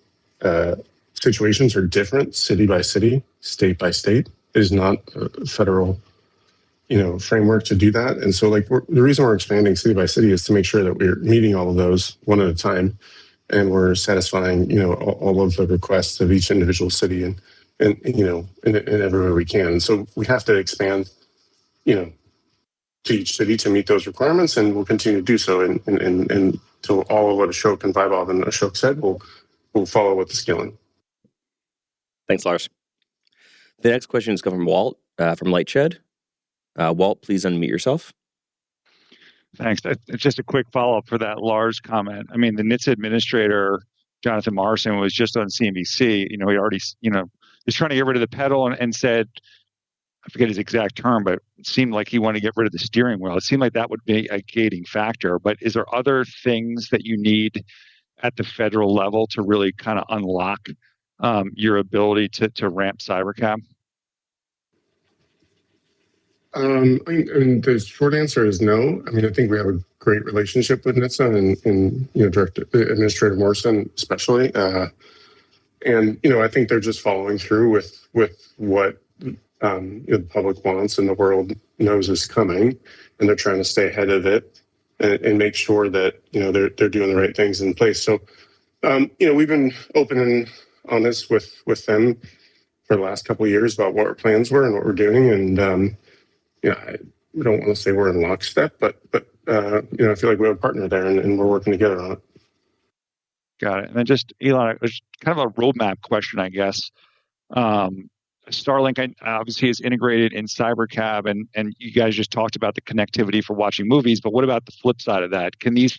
situations are different city by city, state by state. It is not a federal, framework to do that. And so the reason we're expanding city by city is to make sure that we're meeting all of those one at a time, and we're satisfying, all of the requests of each individual city and in every way we can. So we have to expand, to each city to meet those requirements, and we'll continue to do so. And until all of what Ashok and Vaibhav and Ashok said, we'll follow with the scaling. Thanks, Lars. The next question is coming from Walt from Lightshed. Walt, please unmute yourself. Thanks. Just a quick follow-up for that Lars comment. I mean, the NHTSA administrator, Jonathan Morrison, was just on CNBC. He already, was trying to get rid of the pedal and said, I forget his exact term, but it seemed like he wanted to get rid of the steering wheel. It seemed like that would be a gating factor. But is there other things that you need at the federal level to really kind of unlock your ability to ramp Cybercab? The short answer is no. I think we have a great relationship with NHTSA and Director Administrator Morrison especially. And I think they're just following through with what the public wants and the world knows is coming, and they're trying to stay ahead of it and make sure that they're doing the right things in place. So we've been open and honest with them for the last couple of years about what our plans were and what we're doing, and I don't want to say we're in lockstep, but I feel like we have a partner there, and we're working together on it. Got it. And then just Elon, it's kind of a roadmap question, I guess. Starlink obviously is integrated in Cybercab, and you guys just talked about the connectivity for watching movies, but what about the flip side of that? Can the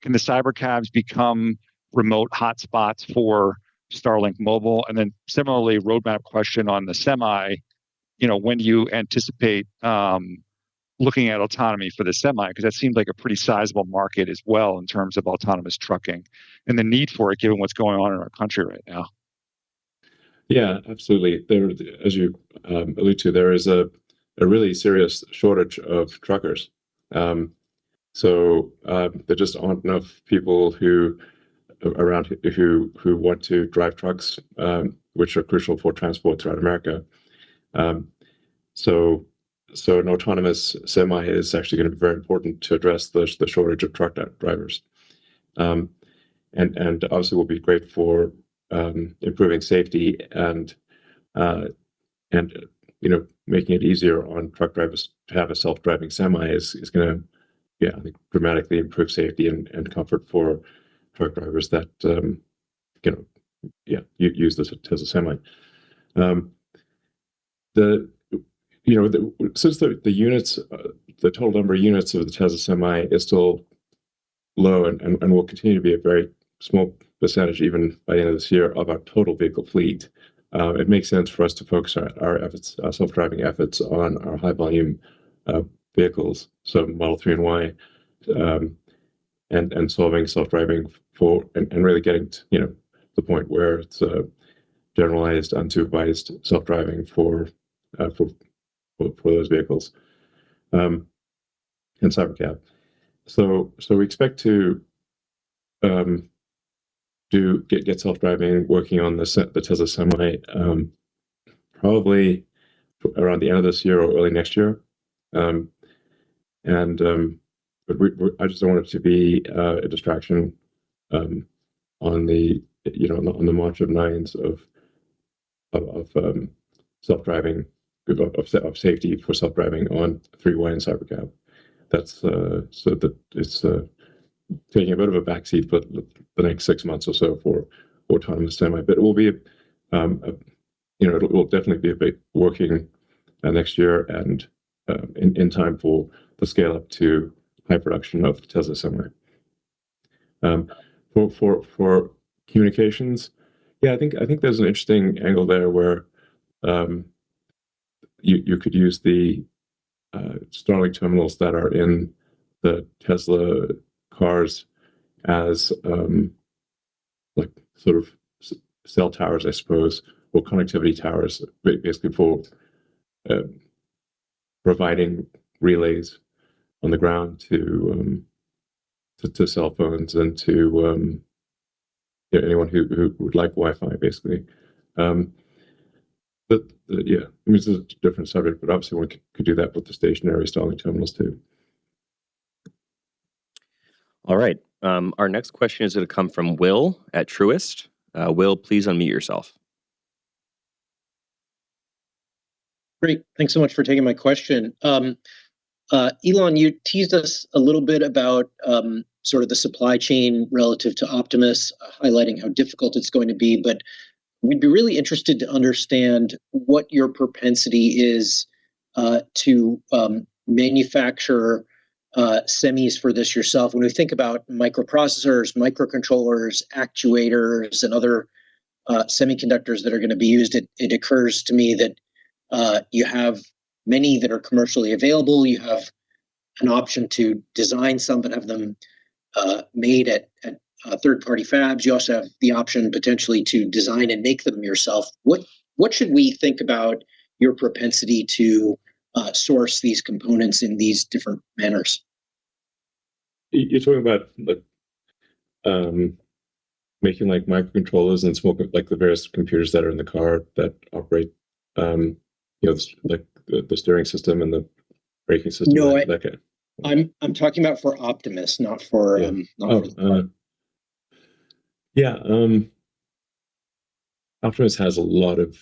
Cybercabs become remote hotspots for Starlink Mobile? And then similarly, roadmap question on the Semi, when do you anticipate looking at autonomy for the Semi? Because that seems like a pretty sizable market as well in terms of autonomous trucking and the need for it, given what's going on in our country right now. Yeah, absolutely. There, as you allude to, there is a really serious shortage of truckers. So there just aren't enough people who want to drive trucks, which are crucial for transport throughout America. So an autonomous Semi is actually going to be very important to address the shortage of truck drivers, and obviously will be great for improving safety and making it easier on truck drivers to have a self-driving Semi is going to I think dramatically improve safety and comfort for truck drivers that use this as a Semi. Since the units, the total number of units of the Tesla Semi is still low and will continue to be a very small percentage even by the end of this year of our total vehicle fleet, it makes sense for us to focus our efforts, our self-driving efforts, on our high volume vehicles, so Model 3 and Y, and solving self-driving and really getting to the point where it's generalized, unsupervised self-driving for those vehicles, and Cybercab. So we expect to get self-driving working on the Tesla Semi probably around the end of this year or early next year, But I just don't want it to be a distraction on the on the march of nines of self-driving of safety for self-driving on 3Y and Cybercab. That's so that it's taking a bit of a backseat for the next 6 months or so for autonomous semi. But it will be, it will definitely be a bit working next year and in time for the scale up to high production of Tesla Semi. For communications, yeah, I think there's an interesting angle there where you could use the Starlink terminals that are in the Tesla cars as like sort of cell towers, I suppose, or connectivity towers, basically for providing relays on the ground to cell phones and to anyone who would like Wi-Fi, basically. But yeah, I mean, it's a different subject, but obviously one could do that with the stationary Starlink terminals too. All right. Our next question is going to come from Will at Truist. Will, please unmute yourself. Great. Thanks so much for taking my question. Elon, you teased us a little bit about sort of the supply chain relative to Optimus, highlighting how difficult it's going to be, but we'd be really interested to understand what your propensity is to manufacture semis for this yourself. When we think about microprocessors, microcontrollers, actuators, and other semiconductors that are going to be used, it occurs to me that you have many that are commercially available. You have an option to design some, but have them made at third-party fabs. You also have the option potentially to design and make them yourself. What should we think about your propensity to source these components in these different manners? You're talking about like making like microcontrollers and small, like the various computers that are in the car that operate, like the steering system and the braking system. No, I'm talking about for Optimus, not for Optimus has a lot of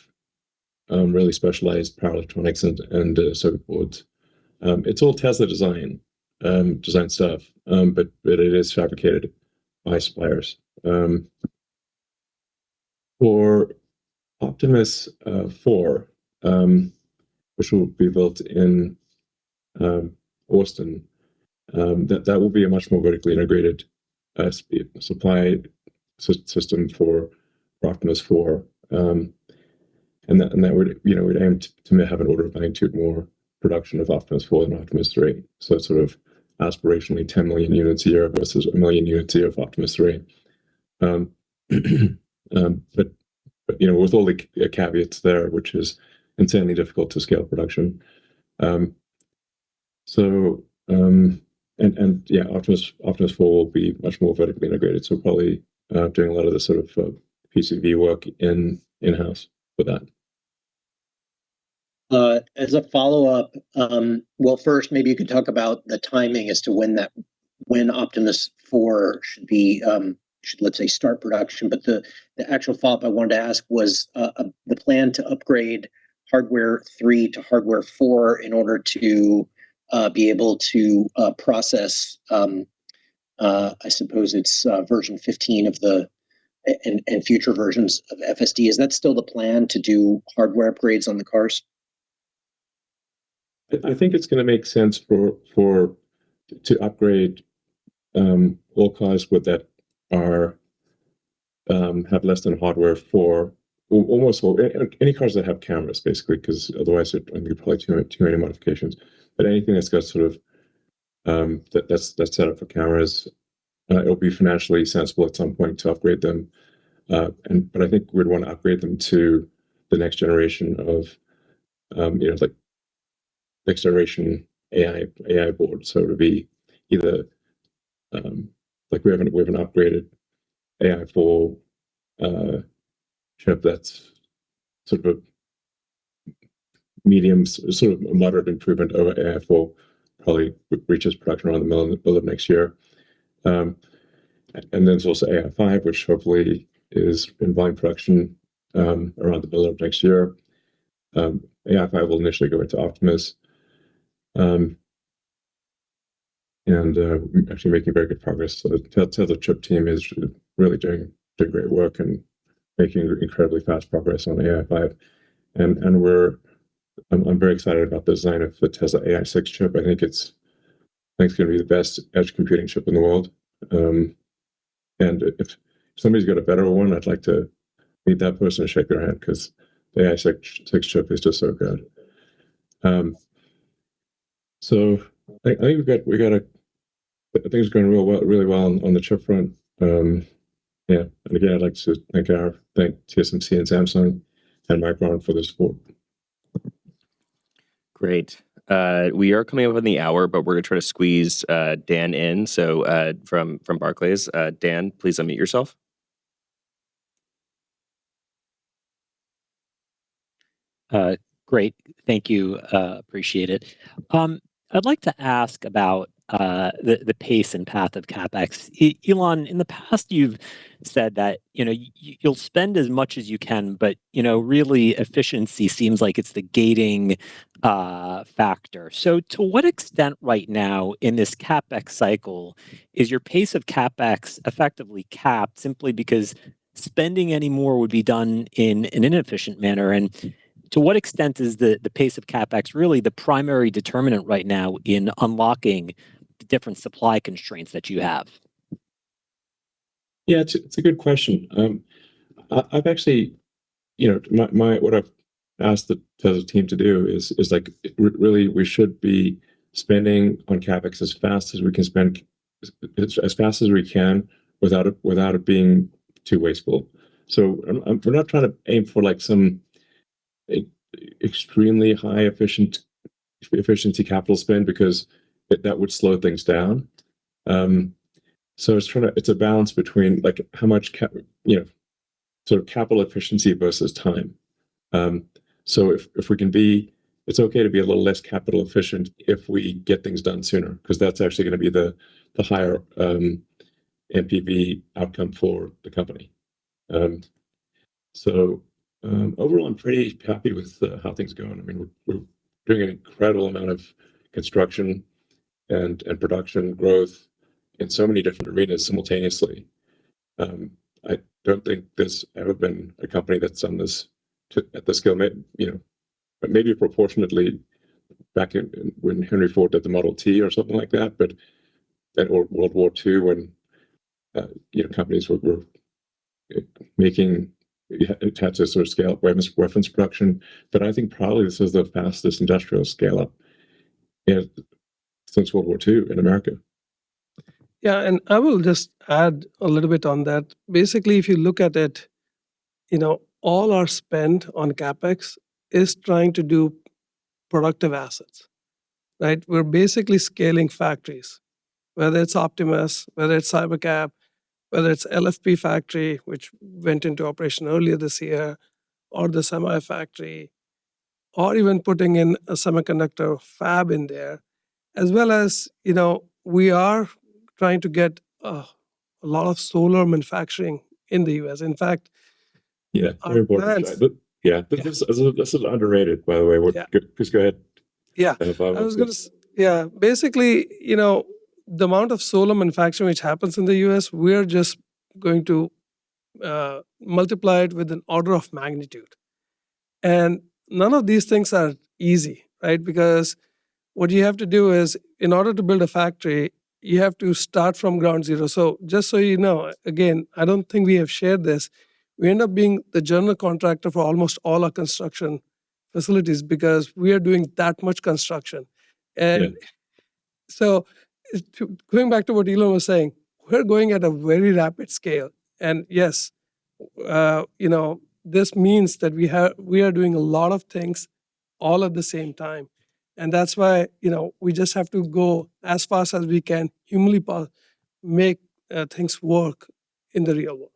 really specialized power electronics and circuit boards. It's all Tesla design stuff, but it is fabricated by suppliers. For Optimus 4, which will be built in Austin, that will be a much more vertically integrated supply system for Optimus 4, and that would would aim to have an order of magnitude more production of Optimus 4 than Optimus 3. So it's sort of aspirationally 10 million units a year versus 1 million units a year of Optimus 3. But with all the caveats there, which is insanely difficult to scale production. Optimus 4 will be much more vertically integrated. So probably doing a lot of the sort of PCB work in-house for that. As a follow-up, well, first, maybe you could talk about the timing as to when Optimus 4 should let's say start production. But the actual follow-up I wanted to ask was the plan to upgrade hardware 3 to hardware 4 in order to be able to process, I suppose it's version 15 of and future versions of FSD. Is that still the plan to do hardware upgrades on the cars? I think it's going to make sense to upgrade all cars that are have less than hardware 4, almost any cars that have cameras, basically, because otherwise I think probably too many modifications. But anything that's got sort of that's set up for cameras, it'll be financially sensible at some point to upgrade them. But I think we'd want to upgrade them to the next generation of like next generation AI board. So it'll be either like we have an upgraded AI4 chip that's sort of a medium, sort of a moderate improvement over AI4 probably reaches production around the middle of next year. And then there's also AI5, which hopefully is in volume production around the middle of next year. AI5 will initially go into Optimus. And actually making very good progress. So the Tesla chip team is really doing great work and making incredibly fast progress on AI5. And I'm very excited about the design of the Tesla AI6 chip. I think it's going to be the best edge computing chip in the world. And if somebody's got a better one, I'd like to meet that person and shake their hand, because the AI6 chip is just so good. So I think things are going really well on the chip front. Yeah, and again, I'd like to thank TSMC and Samsung and Micron for the support. Great. We are coming up on the hour, but we're going to try to squeeze Dan in. So from Barclays, Dan, please unmute yourself. Great. Thank you. Appreciate it. I'd like to ask about the pace and path of CapEx. Elon, in the past, you've said that you'll spend as much as you can, but really efficiency seems like it's the gating factor. So, to what extent right now in this CapEx cycle is your pace of CapEx effectively capped simply because spending any more would be done in an inefficient manner? And to what extent is the pace of CapEx really the primary determinant right now in unlocking the different supply constraints that you have? Yeah, it's a good question. I've actually, what I've asked the Tesla team to do is like really we should be spending on CapEx as fast as we can spend, as fast as we can without it being too wasteful. So we're not trying to aim for like some extremely high efficiency capital spend, because that would slow things down. So it's a balance between like how much sort of capital efficiency versus time. So if we can be, it's okay to be a little less capital efficient if we get things done sooner, because that's actually going to be the higher NPV outcome for the company. So overall, I'm pretty happy with how things are going. I mean, we're doing an incredible amount of construction and production growth in so many different arenas simultaneously. I don't think there's ever been a company that's done this at the scale, maybe proportionately back when Henry Ford did the Model T or something like that, or World War II when companies were making. It had to sort of scale up weapons production, but I think probably this is the fastest industrial scale up since World War II in America. Yeah, and I will just add a little bit on that. Basically, if you look at it, all our spend on CapEx is trying to do productive assets, right? We're basically scaling factories, whether it's Optimus, whether it's Cybercab, whether it's LFP factory, which went into operation earlier this year, or the semi factory, or even putting in a semiconductor fab in there, as well as, we are trying to get a lot of solar manufacturing in the US. In fact, yeah, very important. This is underrated, by the way. Please go ahead. Yeah, I was going to. Basically, the amount of solar manufacturing which happens in the US, we're just going to multiply it with an order of magnitude. And none of these things are easy, right? Because what you have to do is, in order to build a factory, you have to start from ground zero. So just so you know, again, I don't think we have shared this. We end up being the general contractor for almost all our construction facilities because we are doing that much construction. And so going back to what Elon was saying, we're going at a very rapid scale. And yes, this means that we are doing a lot of things all at the same time. And that's why, we just have to go as fast as we can, humanly make things work in the real world.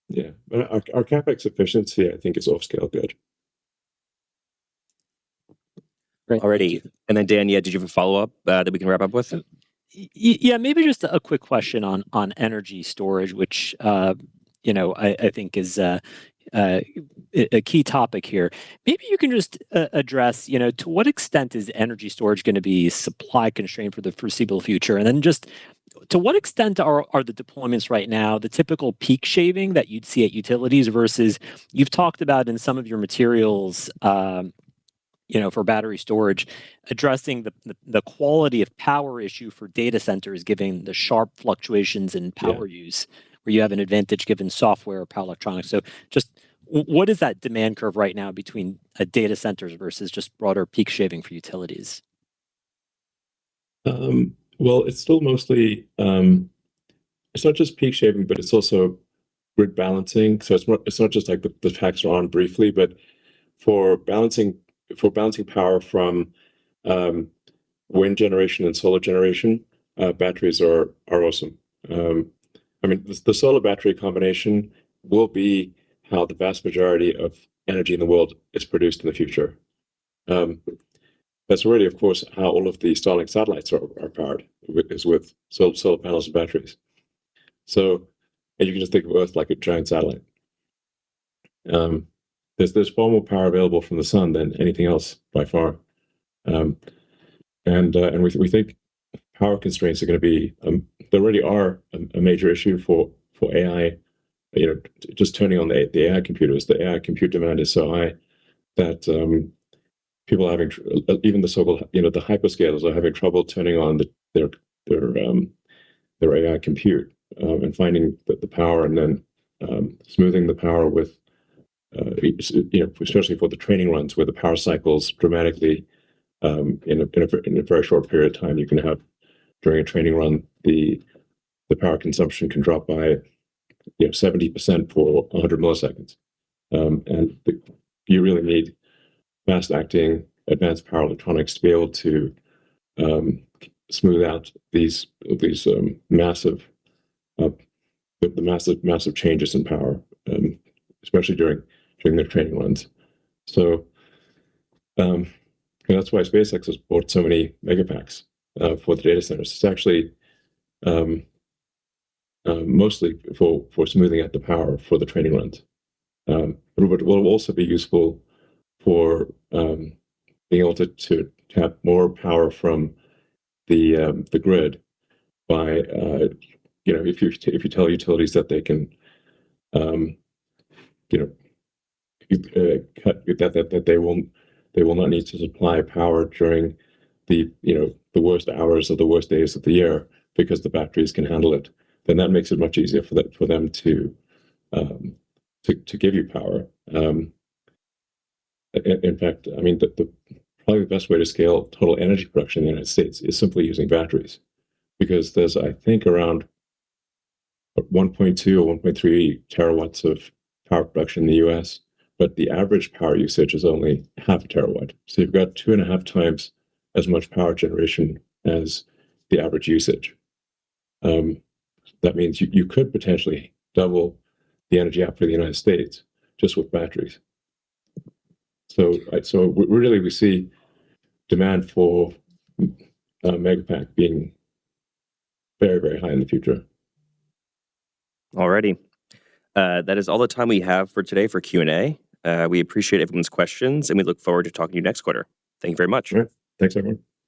Yeah, but our CapEx efficiency, I think, is off scale good. Great. Already. And then Dan, did you have a follow-up that we can wrap up with? Yeah, maybe just a quick question on energy storage, which I think is a key topic here. Maybe you can just address, to what extent is energy storage going to be supply constrained for the foreseeable future, and then just to what extent are the deployments right now the typical peak shaving that you'd see at utilities versus you've talked about in some of your materials. For battery storage, addressing the quality of power issue for data centers, given the sharp fluctuations in power use, where you have an advantage given software or power electronics. So just what is that demand curve right now between data centers versus just broader peak shaving for utilities? Well, it's still mostly, it's not just peak shaving, but it's also grid balancing. So it's not just like the packs are on briefly, but for balancing power from wind generation and solar generation, batteries are awesome. The solar battery combination will be how the vast majority of energy in the world is produced in the future. That's already, of course, how all of the Starlink satellites are powered, is with solar panels and batteries. So, and you can just think of Earth like a giant satellite. There's far more power available from the sun than anything else by far, and we think power constraints are going to be there already are a major issue for AI. Just turning on the AI computers, the AI compute demand is so high that people are having even the so-called the hyperscalers are having trouble turning on their AI compute and finding the power and then smoothing the power with. Especially for the training runs where the power cycles dramatically in a very short period of time, you can have during a training run the power consumption can drop by 70% for 100 milliseconds, and you really need fast-acting advanced power electronics to be able to smooth out these massive changes in power, especially during their training runs. So that's why SpaceX has bought so many Megapacks for the data centers. It's actually mostly for smoothing out the power for the training runs. But it will also be useful for being able to tap more power from the grid by if you tell utilities that they can that they will not need to supply power during the worst hours or the worst days of the year because the batteries can handle it, then that makes it much easier for them to give you power. In fact, probably the best way to scale total energy production in the United States is simply using batteries, because there's, I think, around 1.2 or 1.3 terawatts of power production in the US, but the average power usage is only half a terawatt. So you've got 2.5 times as much power generation as the average usage. That means you could potentially double the energy output of the United States just with batteries. So we see demand for Megapack being very, very high in the future. Alrighty. That is all the time we have for today for Q&A. We appreciate everyone's questions, and we look forward to talking to you next quarter. Thank you very much. All right. Thanks, everyone.